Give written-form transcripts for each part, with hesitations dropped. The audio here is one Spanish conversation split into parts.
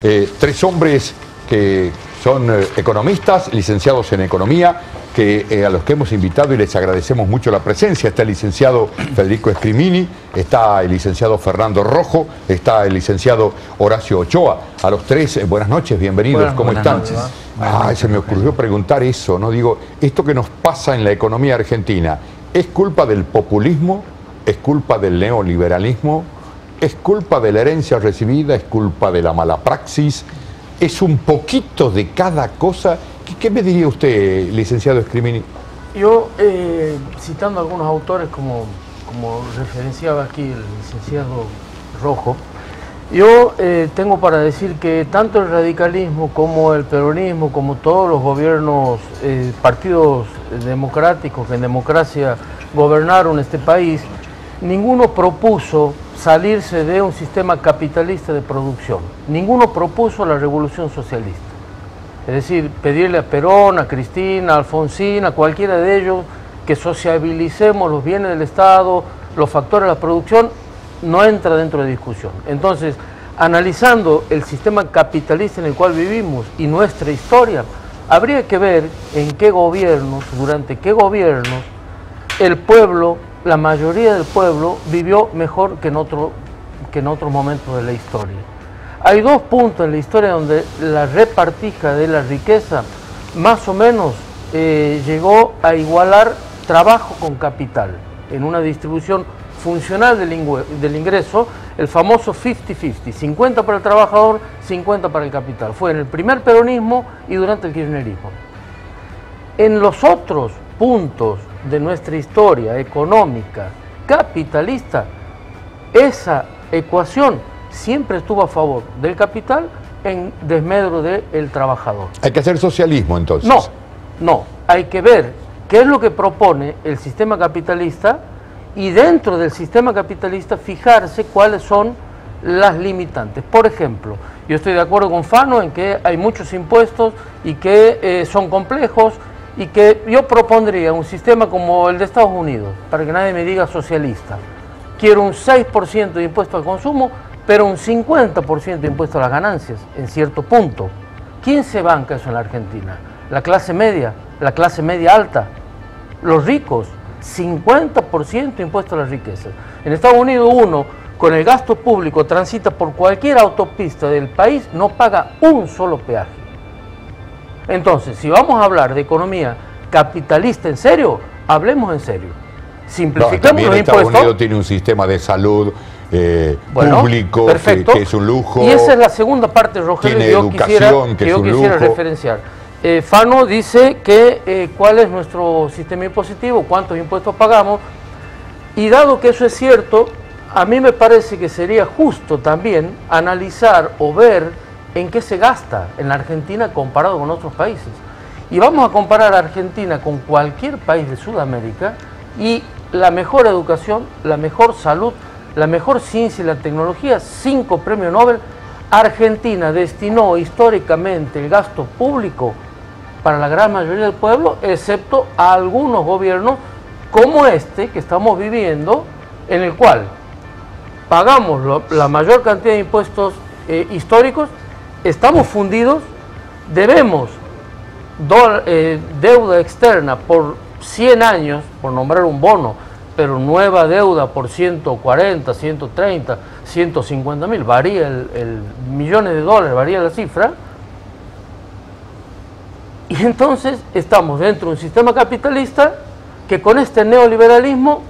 Tres hombres que son economistas, licenciados en economía, a los que hemos invitado y les agradecemos mucho la presencia. Está el licenciado Federico Escrimini, está el licenciado Fernando Rojo, está el licenciado Horacio Ochoa. A los tres, buenas noches, bienvenidos, ¿cómo están? Se me ocurrió preguntar eso, ¿no? Digo, esto que nos pasa en la economía argentina, ¿es culpa del populismo? ¿Es culpa del neoliberalismo? ¿Es culpa de la herencia recibida? ¿Es culpa de la mala praxis? ¿Es un poquito de cada cosa? ¿Qué me diría usted, licenciado Escrimini? Yo, citando a algunos autores, como referenciaba aquí el licenciado Rojo, yo tengo para decir que tanto el radicalismo como el peronismo, como todos los gobiernos, partidos democráticos que en democracia gobernaron este país, ninguno propuso salirse de un sistema capitalista de producción. Ninguno propuso la revolución socialista. Es decir, pedirle a Perón, a Cristina, a Alfonsín, a cualquiera de ellos que sociabilicemos los bienes del Estado, los factores de la producción, no entra dentro de discusión. Entonces, analizando el sistema capitalista en el cual vivimos y nuestra historia, habría que ver en qué gobiernos, durante qué gobiernos, el pueblo, la mayoría del pueblo vivió mejor que en otros momentos de la historia. Hay dos puntos en la historia donde la repartija de la riqueza más o menos llegó a igualar trabajo con capital, en una distribución funcional del ingreso, el famoso 50-50, 50 para el trabajador, 50 para el capital. Fue en el primer peronismo y durante el kirchnerismo. En los otros puntos de nuestra historia económica capitalista, esa ecuación siempre estuvo a favor del capital en desmedro del trabajador. ¿Hay que hacer socialismo entonces? No, hay que ver qué es lo que propone el sistema capitalista y dentro del sistema capitalista fijarse cuáles son las limitantes. Por ejemplo, yo estoy de acuerdo con Fano en que hay muchos impuestos y que son complejos, y que yo propondría un sistema como el de Estados Unidos, para que nadie me diga socialista. Quiero un 6% de impuesto al consumo, pero un 50% de impuesto a las ganancias, en cierto punto. ¿Quién se banca eso en la Argentina? La clase media alta, los ricos, 50% de impuesto a las riquezas. En Estados Unidos uno, con el gasto público, transita por cualquier autopista del país, no paga un solo peaje. Entonces, si vamos a hablar de economía capitalista en serio, hablemos en serio. Simplificamos los impuestos. Estados Unidos tiene un sistema de salud público que es un lujo. Y esa es la segunda parte, Rogelio, tiene educación, que yo quisiera referenciar. Fano dice que cuál es nuestro sistema impositivo, cuántos impuestos pagamos, y dado que eso es cierto, a mí me parece que sería justo también analizar o ver en qué se gasta en la Argentina comparado con otros países. Y vamos a comparar a Argentina con cualquier país de Sudamérica y la mejor educación, la mejor salud, la mejor ciencia y la tecnología, 5 premios Nobel. Argentina destinó históricamente el gasto público para la gran mayoría del pueblo, excepto a algunos gobiernos como este que estamos viviendo, en el cual pagamos la mayor cantidad de impuestos históricos, estamos fundidos, debemos deuda externa por 100 años, por nombrar un bono, pero nueva deuda por 140, 130, 150 mil, varía el millones de dólares, varía la cifra, y entonces estamos dentro de un sistema capitalista que con este neoliberalismo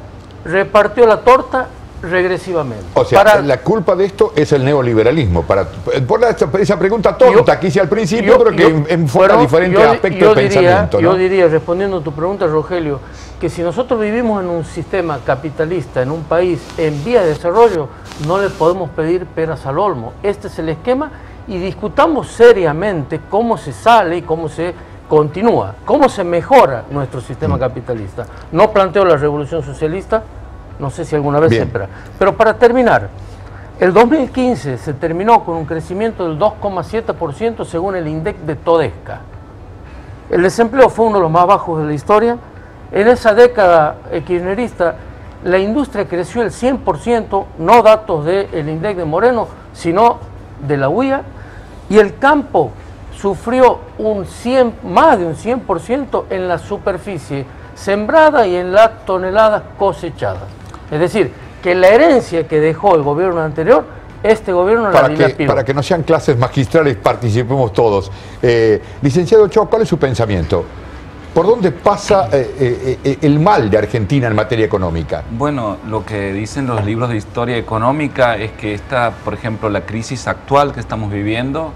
repartió la torta regresivamente. O sea, la culpa de esto es el neoliberalismo. Por esa pregunta tonta que hice al principio, pero que enfoca diferentes aspectos de pensamiento, ¿no? Yo diría, respondiendo a tu pregunta, Rogelio, que si nosotros vivimos en un sistema capitalista, en un país en vía de desarrollo, no le podemos pedir peras al olmo. Este es el esquema y discutamos seriamente cómo se sale y cómo se continúa, cómo se mejora nuestro sistema capitalista. No planteo la revolución socialista, no sé si alguna vez se espera. Pero para terminar, el 2015 se terminó con un crecimiento del 2,7% según el INDEC de Todesca. El desempleo fue uno de los más bajos de la historia. En esa década kirchnerista, la industria creció el 100%, no datos del INDEC de Moreno, sino de la UIA. y el campo sufrió más de un 100% en la superficie sembrada y en las toneladas cosechadas. Es decir, que la herencia que dejó el gobierno anterior, este gobierno la dilapidó. Para que no sean clases magistrales, participemos todos. Licenciado Ochoa, ¿cuál es su pensamiento? ¿Por dónde pasa el mal de Argentina en materia económica? Bueno, lo que dicen los libros de historia económica es que por ejemplo, la crisis actual que estamos viviendo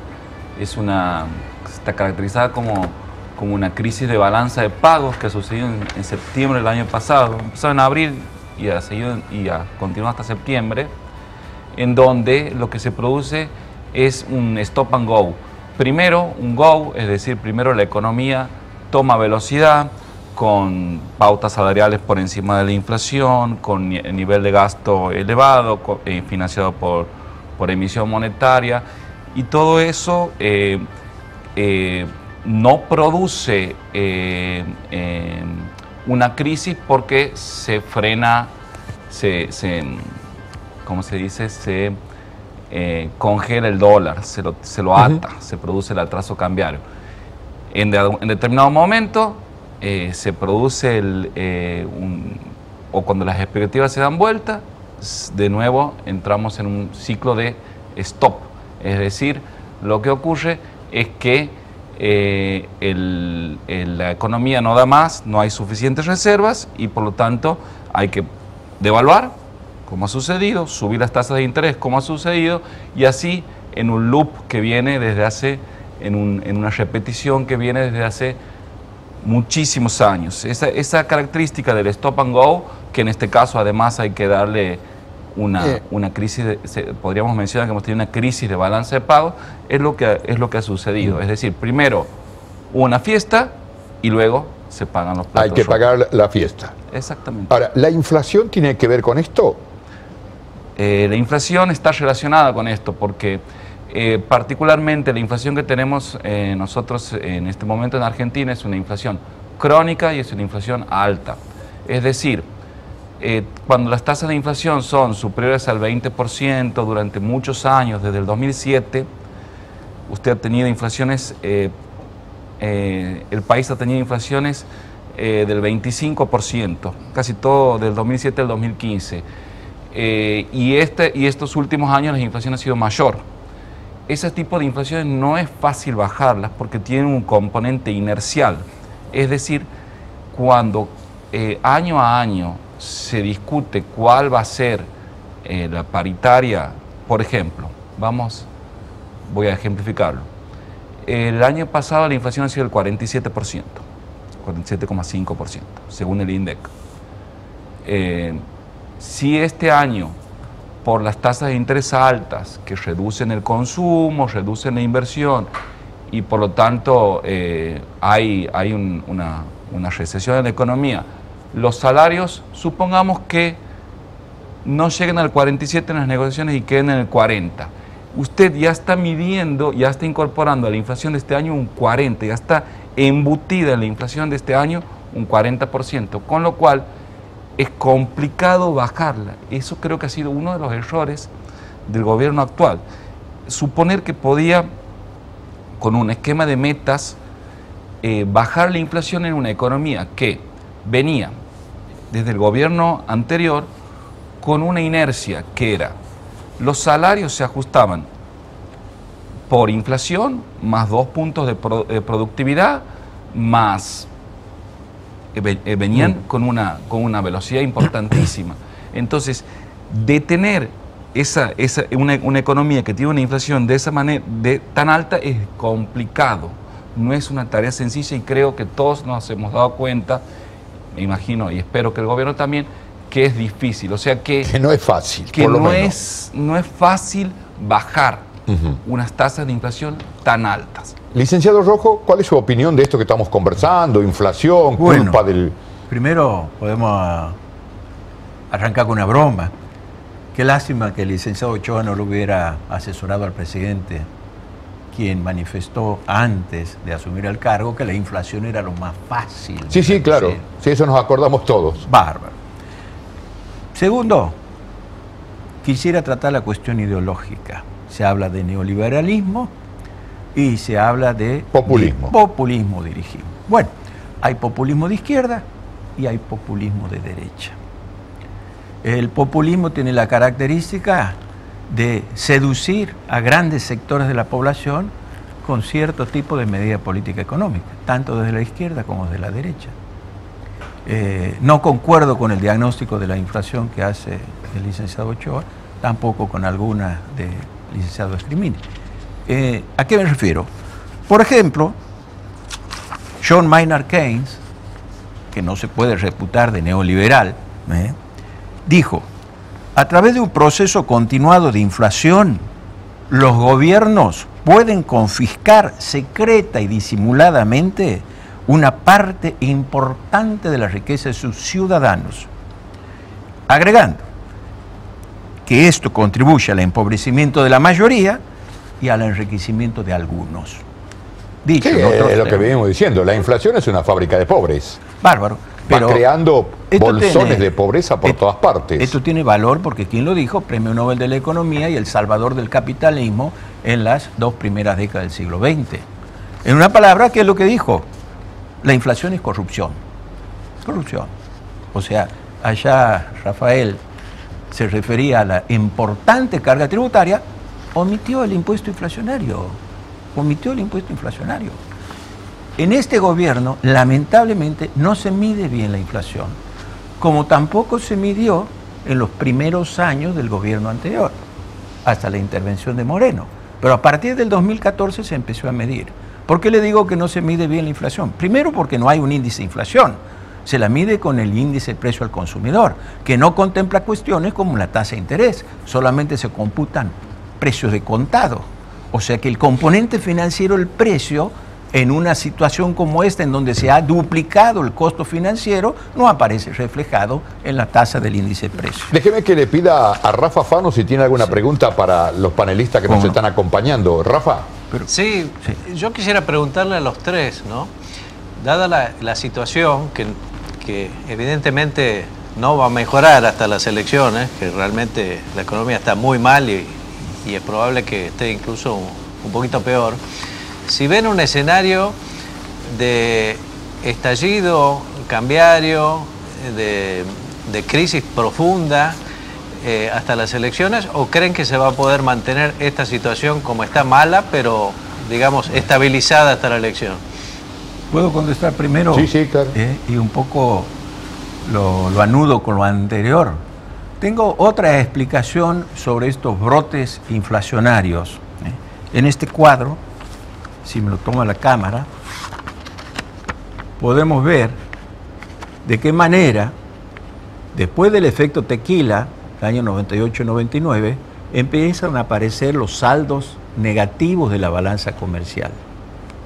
está caracterizada como una crisis de balanza de pagos que sucedió en septiembre del año pasado. Empezó en abril y ha continuado hasta septiembre, en donde lo que se produce es un stop and go. Primero, un go, es decir, primero la economía toma velocidad, con pautas salariales por encima de la inflación, con nivel de gasto elevado, financiado por emisión monetaria, y todo eso no produce una crisis porque se frena, ¿cómo se dice? Se congela el dólar, se lo ata, se produce el atraso cambiario. En determinado momento se produce o cuando las expectativas se dan vuelta, de nuevo entramos en un ciclo de stop. Es decir, lo que ocurre es que la economía no da más, no hay suficientes reservas y por lo tanto hay que devaluar, como ha sucedido, subir las tasas de interés, como ha sucedido, y así en un loop que viene desde hace, en una repetición que viene desde hace muchísimos años. Esa característica del stop and go, que en este caso además hay que darle una crisis, podríamos mencionar que hemos tenido una crisis de balance de pagos, es lo que ha sucedido. Es decir, primero una fiesta y luego se pagan los platos. Hay que pagar la fiesta. Exactamente. Ahora, ¿la inflación tiene que ver con esto? La inflación está relacionada con esto porque particularmente la inflación que tenemos nosotros en este momento en Argentina es una inflación crónica y es una inflación alta. Es decir, cuando las tasas de inflación son superiores al 20% durante muchos años, desde el 2007, usted ha tenido inflaciones, el país ha tenido inflaciones del 25%, casi todo del 2007 al 2015. Y estos últimos años la inflación ha sido mayor. Ese tipo de inflaciones no es fácil bajarlas porque tienen un componente inercial. Es decir, cuando año a año se discute cuál va a ser la paritaria, por ejemplo, voy a ejemplificarlo. El año pasado la inflación ha sido el 47%, 47,5%, según el INDEC. Si este año, por las tasas de interés altas, que reducen el consumo, reducen la inversión, y por lo tanto hay una recesión en la economía, los salarios, supongamos que no lleguen al 47 en las negociaciones y queden en el 40. Usted ya está midiendo, ya está incorporando a la inflación de este año un 40, ya está embutida en la inflación de este año un 40%, con lo cual es complicado bajarla. Eso creo que ha sido uno de los errores del gobierno actual. Suponer que podía, con un esquema de metas, bajar la inflación en una economía que venía desde el gobierno anterior con una inercia que era: los salarios se ajustaban por inflación, más 2 puntos de productividad, más venían con una velocidad importantísima. Entonces, detener una economía que tiene una inflación de esa manera, tan alta, es complicado. No es una tarea sencilla y creo que todos nos hemos dado cuenta, me imagino y espero que el gobierno también, que es difícil. O sea que no es fácil. Que no es fácil bajar unas tasas de inflación tan altas. Licenciado Rojo, ¿cuál es su opinión de esto que estamos conversando? Inflación, culpa del... Primero podemos arrancar con una broma. Qué lástima que el licenciado Ochoa no lo hubiera asesorado al presidente, quien manifestó antes de asumir el cargo que la inflación era lo más fácil. Sí, claro. Sí, eso nos acordamos todos. Bárbaro. Segundo, quisiera tratar la cuestión ideológica. Se habla de neoliberalismo y se habla de populismo. Populismo dirigido. Bueno, hay populismo de izquierda y hay populismo de derecha. El populismo tiene la característica de seducir a grandes sectores de la población con cierto tipo de medida política económica, tanto desde la izquierda como desde la derecha. No concuerdo con el diagnóstico de la inflación que hace el licenciado Ochoa, tampoco con alguna del licenciado Escrimini. ¿A qué me refiero? Por ejemplo, John Maynard Keynes, que no se puede reputar de neoliberal, dijo: a través de un proceso continuado de inflación, los gobiernos pueden confiscar secreta y disimuladamente una parte importante de la riqueza de sus ciudadanos, agregando que esto contribuye al empobrecimiento de la mayoría y al enriquecimiento de algunos. Dicho Sí, es lo que venimos diciendo, la inflación es una fábrica de pobres. Bárbaro. Va creando bolsones de pobreza por todas partes. Esto tiene valor porque quien lo dijo, Premio Nobel de la Economía y el salvador del capitalismo en las 2 primeras décadas del siglo XX. En una palabra, ¿qué es lo que dijo? La inflación es corrupción. Corrupción. O sea, allá Rafael se refería a la importante carga tributaria, omitió el impuesto inflacionario. Omitió el impuesto inflacionario. En este gobierno, lamentablemente, no se mide bien la inflación, como tampoco se midió en los primeros años del gobierno anterior, hasta la intervención de Moreno. Pero a partir del 2014 se empezó a medir. ¿Por qué le digo que no se mide bien la inflación? Primero, porque no hay un índice de inflación. Se la mide con el índice de precio al consumidor, que no contempla cuestiones como la tasa de interés, solamente se computan precios de contado. O sea que el componente financiero, el precio, en una situación como esta, en donde se ha duplicado el costo financiero, no aparece reflejado en la tasa del índice de precios. Déjeme que le pida a Rafa Fano si tiene alguna pregunta para los panelistas que nos están acompañando. Rafa. Sí, yo quisiera preguntarle a los tres, ¿no? Dada la situación que evidentemente no va a mejorar hasta las elecciones, que realmente la economía está muy mal y es probable que esté incluso un poquito peor. Si ven un escenario de estallido cambiario, de crisis profunda hasta las elecciones, o creen que se va a poder mantener esta situación como está mala, pero digamos estabilizada hasta la elección? ¿Puedo contestar primero? Sí, claro. Y un poco lo anudo con lo anterior. Tengo otra explicación sobre estos brotes inflacionarios. En este cuadro, si me lo toma la cámara, podemos ver de qué manera, después del efecto tequila, año 98-99, empiezan a aparecer los saldos negativos de la balanza comercial.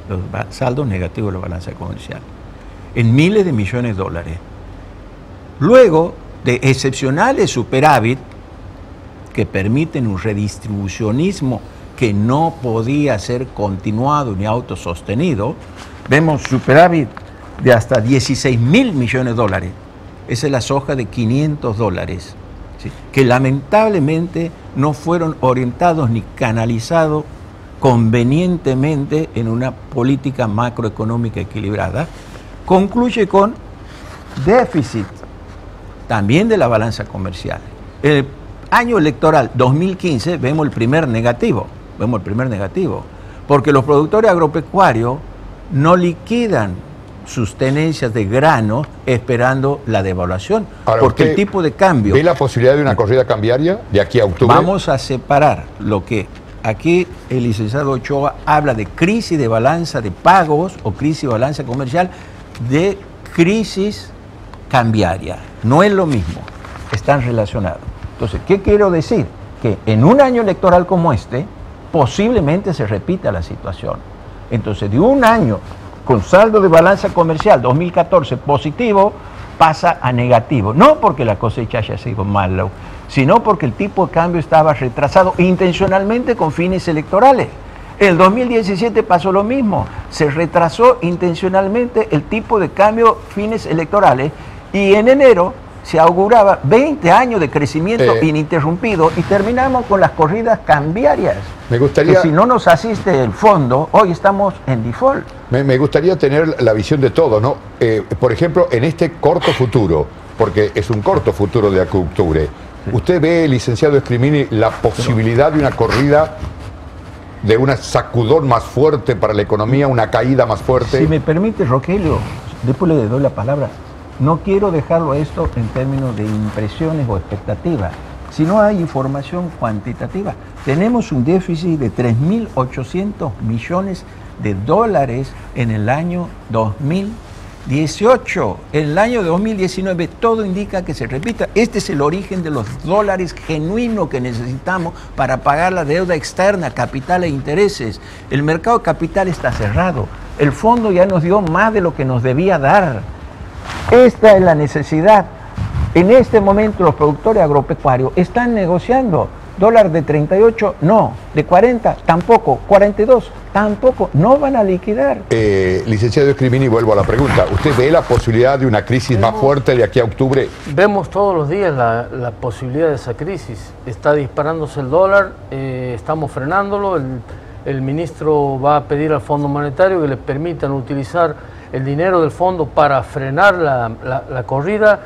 Los saldos negativos de la balanza comercial, en miles de millones de dólares. Luego de excepcionales superávit que permiten un redistribucionismo que no podía ser continuado ni autosostenido, vemos superávit de hasta 16.000 millones de dólares. Esa es la soja de 500 dólares, ¿sí?, que lamentablemente no fueron orientados ni canalizados convenientemente en una política macroeconómica equilibrada. Concluye con déficit también de la balanza comercial. El año electoral 2015 vemos el primer negativo, porque los productores agropecuarios no liquidan sus tenencias de grano esperando la devaluación. Ahora, porque el tipo de cambio... ¿Ve la posibilidad de una corrida cambiaria de aquí a octubre? Vamos a separar lo que aquí el licenciado Ochoa habla de crisis de balanza de pagos o crisis de balanza comercial, de crisis cambiaria. No es lo mismo, están relacionados. Entonces, ¿qué quiero decir? Que en un año electoral como este, posiblemente se repita la situación. Entonces, de un año con saldo de balanza comercial 2014 positivo, pasa a negativo. No porque la cosecha haya sido mala, sino porque el tipo de cambio estaba retrasado intencionalmente con fines electorales. En el 2017 pasó lo mismo, se retrasó intencionalmente el tipo de cambio fines electorales, y en enero se auguraba 20 años de crecimiento ininterrumpido y terminamos con las corridas cambiarias. Me gustaría... Que si no nos asiste el fondo, hoy estamos en default. Me gustaría tener la visión de todo, ¿no? Por ejemplo, en este corto futuro, porque es un corto futuro de aquí a octubre, ¿usted ve, licenciado Escrimini, la posibilidad de una corrida, de una sacudón más fuerte para la economía, una caída más fuerte? Si me permite, Rogelio, después le doy la palabra. No quiero dejarlo esto en términos de impresiones o expectativas, sino hay información cuantitativa. Tenemos un déficit de 3.800 millones de dólares en el año 2018. En el año 2019 todo indica que se repita. Este es el origen de los dólares genuinos que necesitamos para pagar la deuda externa, capital e intereses. El mercado de capital está cerrado. El fondo ya nos dio más de lo que nos debía dar. Esta es la necesidad. En este momento los productores agropecuarios están negociando. Dólar de 38, no. De 40, tampoco. 42, tampoco. No van a liquidar. Licenciado Escrimini, vuelvo a la pregunta. ¿Usted ve la posibilidad de una crisis más fuerte de aquí a octubre? Vemos todos los días la posibilidad de esa crisis. Está disparándose el dólar, estamos frenándolo. El ministro va a pedir al Fondo Monetario que le permitan utilizar el dinero del fondo para frenar la corrida.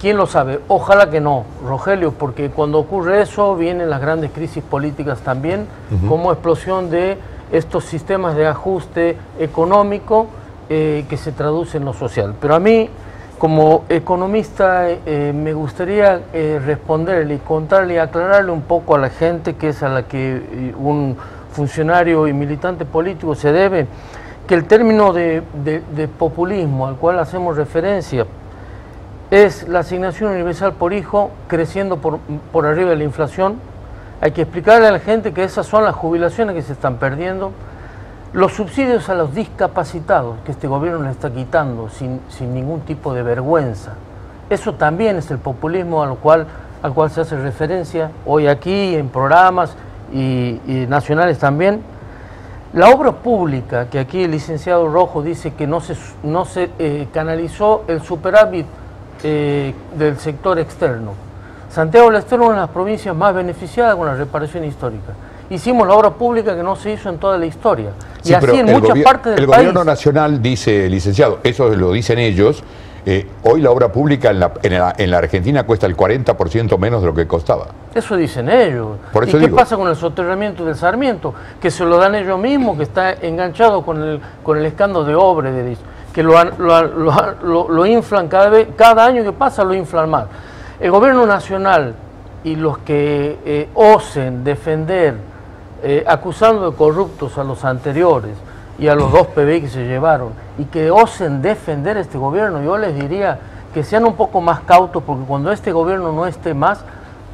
¿Quién lo sabe? Ojalá que no, Rogelio, porque cuando ocurre eso vienen las grandes crisis políticas también, como explosión de estos sistemas de ajuste económico que se traduce en lo social. Pero a mí, como economista, me gustaría responderle y contarle y aclararle un poco a la gente, que es a la que un funcionario y militante político se debe, que el término de populismo al cual hacemos referencia es la asignación universal por hijo creciendo por arriba de la inflación. Hay que explicarle a la gente que esas son las jubilaciones que se están perdiendo, los subsidios a los discapacitados que este gobierno les está quitando sin ningún tipo de vergüenza. Eso también es el populismo al cual se hace referencia hoy aquí en programas y nacionales también. La obra pública, que aquí el licenciado Rojo dice que no se canalizó el superávit del sector externo. Santiago del Estero es una de las provincias más beneficiadas con la reparación histórica. Hicimos la obra pública que no se hizo en toda la historia. Sí, y así en muchas partes del país. El gobierno nacional dice, licenciado, eso lo dicen ellos, hoy la obra pública en la Argentina cuesta el 40% menos de lo que costaba. Eso dicen ellos. Por eso ¿Y qué pasa con el soterramiento del Sarmiento? Que se lo dan ellos mismos, que está enganchado con el escándalo de Obrederis, que lo inflan cada año que pasa lo inflan más. El gobierno nacional y los que osen defender, acusando de corruptos a los anteriores y a los 2 PBI que se llevaron, y que osen defender este gobierno, yo les diría que sean un poco más cautos, porque cuando este gobierno no esté más,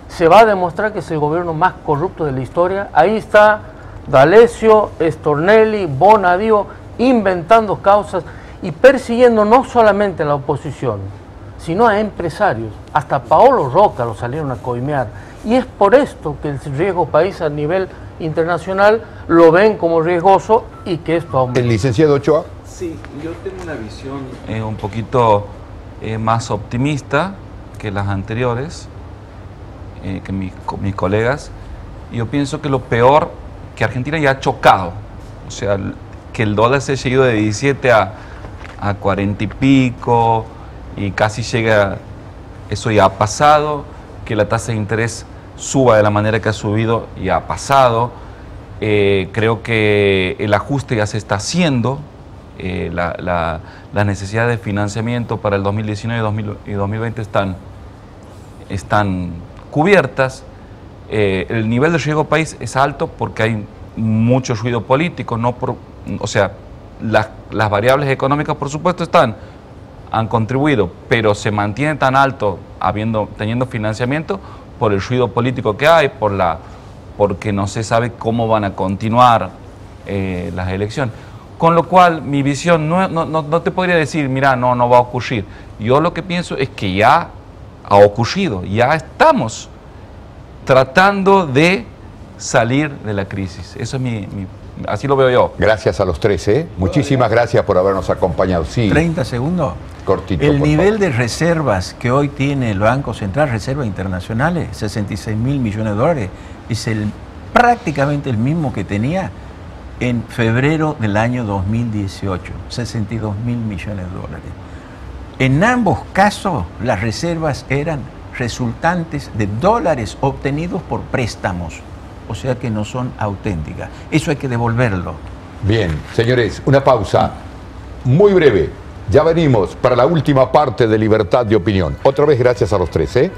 se va a demostrar que es el gobierno más corrupto de la historia. Ahí está D'Alessio, Stornelli, Bonadío, inventando causas y persiguiendo no solamente a la oposición, sino a empresarios. Hasta Paolo Roca lo salieron a coimear. Y es por esto que el riesgo país a nivel internacional lo ven como riesgoso y que esto aumenta. ¿El licenciado Ochoa? Sí, yo tengo una visión un poquito más optimista que las anteriores, que mis colegas. Yo pienso que lo peor, que Argentina ya ha chocado, o sea, que el dólar se haya ido de 17 a 40 y pico, y casi llega, eso ya ha pasado, que la tasa de interés suba de la manera que ha subido, ya ha pasado. Creo que el ajuste ya se está haciendo, las necesidades de financiamiento para el 2019 y 2020 están cubiertas. El nivel de riesgo país es alto porque hay mucho ruido político, o sea, las variables económicas por supuesto han contribuido, pero se mantiene tan alto teniendo financiamiento por el ruido político que hay, porque no se sabe cómo van a continuar las elecciones. Con lo cual, mi visión no te podría decir, mira, no va a ocurrir. Yo lo que pienso es que ya ha ocurrido, ya estamos tratando de salir de la crisis. Eso es Así lo veo yo. Gracias a los tres, ¿eh? Muchísimas gracias por habernos acompañado. Sí. 30 segundos. Cortito. El por nivel favor. de reservas que hoy tiene el Banco Central, reservas internacionales, 66 mil millones de dólares, es prácticamente el mismo que tenía en febrero del año 2018, 62 mil millones de dólares. En ambos casos, las reservas eran resultantes de dólares obtenidos por préstamos, o sea que no son auténticas. Eso hay que devolverlo. Bien, señores, una pausa muy breve. Ya venimos para la última parte de Libertad de Opinión. Otra vez gracias a los tres, ¿eh?